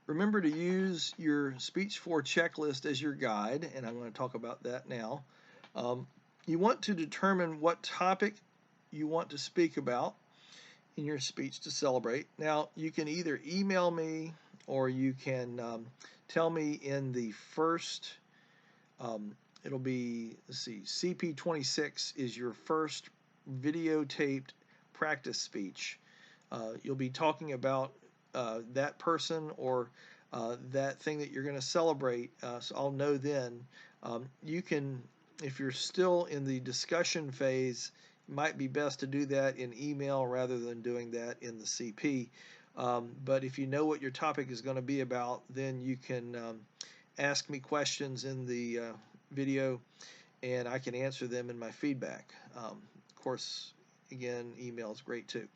Remember to use your Speech 4 checklist as your guide, and I'm going to talk about that now. Um, you want to determine what topic you want to speak about in your speech to celebrate. Now, you can either email me or you can tell me in the first, um, it'll be, let's see, CP26 is your first videotaped practice speech. You'll be talking about that person or that thing that you're going to celebrate. So I'll know then. You can, if you're still in the discussion phase, it might be best to do that in email rather than doing that in the CP. But if you know what your topic is going to be about, then you can ask me questions in the video and I can answer them in my feedback. Of course, again, email is great too.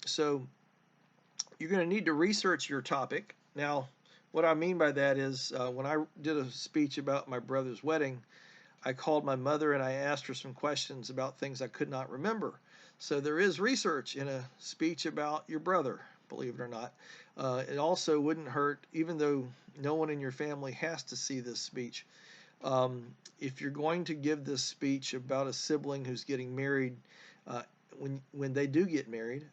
So you're going to need to research your topic. Now, what I mean by that is when I did a speech about my brother's wedding, I called my mother and I asked her some questions about things I could not remember. So there is research in a speech about your brother, believe it or not. It also wouldn't hurt, even though no one in your family has to see this speech. Um, if you're going to give this speech about a sibling who's getting married, uh, when they do get married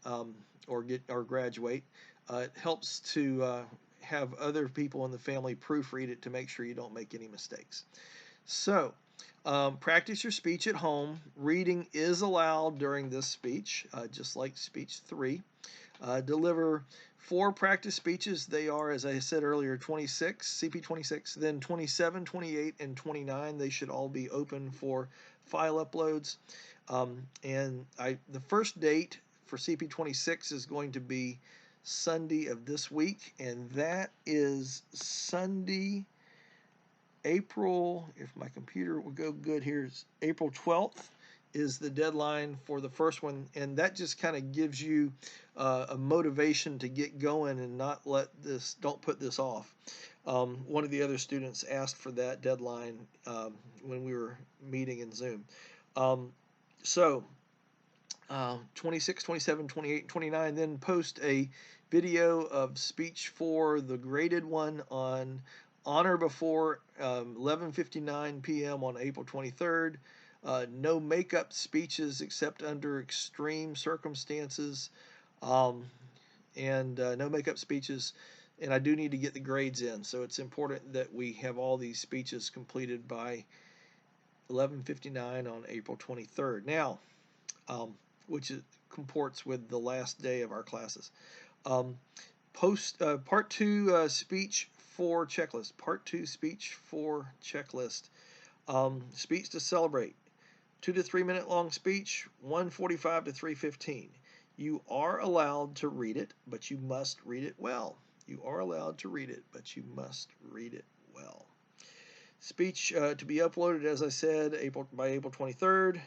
or graduate, it helps to have other people in the family proofread it to make sure you don't make any mistakes. So, practice your speech at home. Reading is allowed during this speech, just like speech 3. Deliver 4 practice speeches. They are, as I said earlier, 26, CP 26, then 27, 28, and 29. They should all be open for file uploads. The first date for CP 26 is going to be Sunday of this week, and that is Sunday, April, if my computer will go good here, is April 12th is the deadline for the first one, and that just kind of gives you a motivation to get going and don't put this off. One of the other students asked for that deadline when we were meeting in Zoom. Um, so 26, 27, 28, 29, then post a video of speech 4, the graded one, on or before 11:59 p.m. on April 23rd. No makeup speeches except under extreme circumstances, um, and no makeup speeches. And I do need to get the grades in, so it's important that we have all these speeches completed by 11:59 on April 23rd. Now, which comports with the last day of our classes. Um, Part 2 speech 4 checklist. Part 2 speech 4 checklist. Speech to celebrate. 2 to 3 minute long speech, 1:45 to 3:15. You are allowed to read it, but you must read it well. You are allowed to read it, but you must read it well. Speech to be uploaded, as I said, by April 23rd.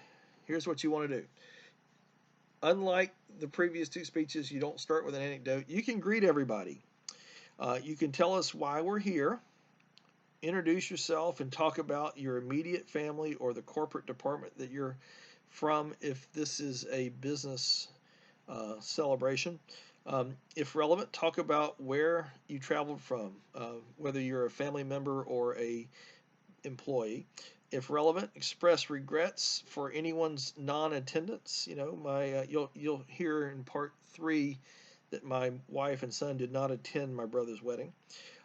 Here's what you want to do. Unlike the previous 2 speeches, you don't start with an anecdote. You can greet everybody. You can tell us why we're here, introduce yourself, and talk about your immediate family or the corporate department that you're from if this is a business celebration. If relevant, talk about where you traveled from, whether you're a family member or a employee. If relevant, express regrets for anyone's non-attendance. You know, you'll hear in part 3 that my wife and son did not attend my brother's wedding,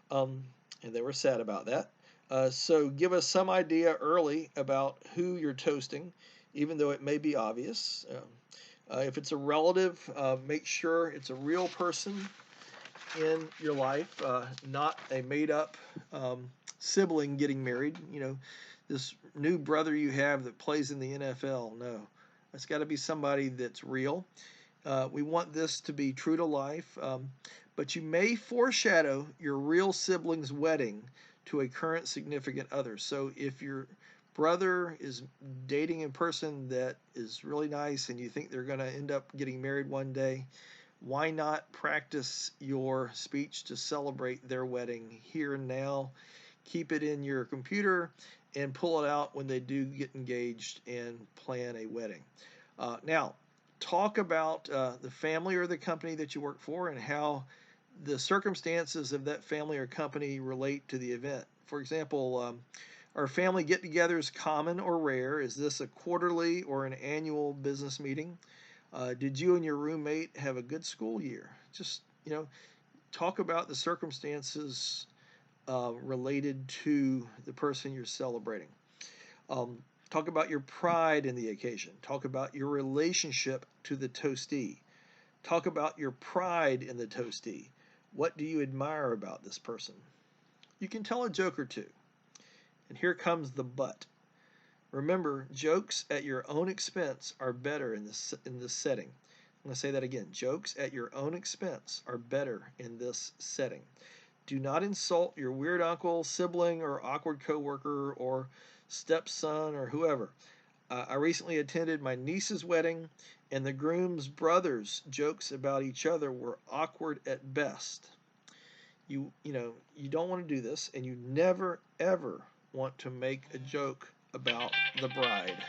and they were sad about that. So give us some idea early about who you're toasting, even though it may be obvious. If it's a relative, make sure it's a real person in your life, not a made-up sibling getting married. You know, this new brother you have that plays in the NFL. No, it's got to be somebody that's real. We want this to be true to life, but you may foreshadow your real sibling's wedding to a current significant other. So if your brother is dating a person that is really nice and you think they're going to end up getting married one day, why not practice your speech to celebrate their wedding here and now? Keep it in your computer and pull it out when they do get engaged and plan a wedding. Now, talk about the family or the company that you work for and how the circumstances of that family or company relate to the event. For example, are family get-togethers common or rare? Is this a quarterly or an annual business meeting? Did you and your roommate have a good school year? Just, talk about the circumstances related to the person you're celebrating. Um, Talk about your pride in the occasion. Talk about your relationship to the toastee. Talk about your pride in the toastee. What do you admire about this person? You can tell a joke or two. And here comes the but. Remember, jokes at your own expense are better in this setting. I'm going to say that again. Jokes at your own expense are better in this setting. Do not insult your weird uncle, sibling, or awkward coworker, or stepson, or whoever. I recently attended my niece's wedding, and the groom's brothers' jokes about each other were awkward at best. You don't want to do this, and you never ever want to make a joke about the bride.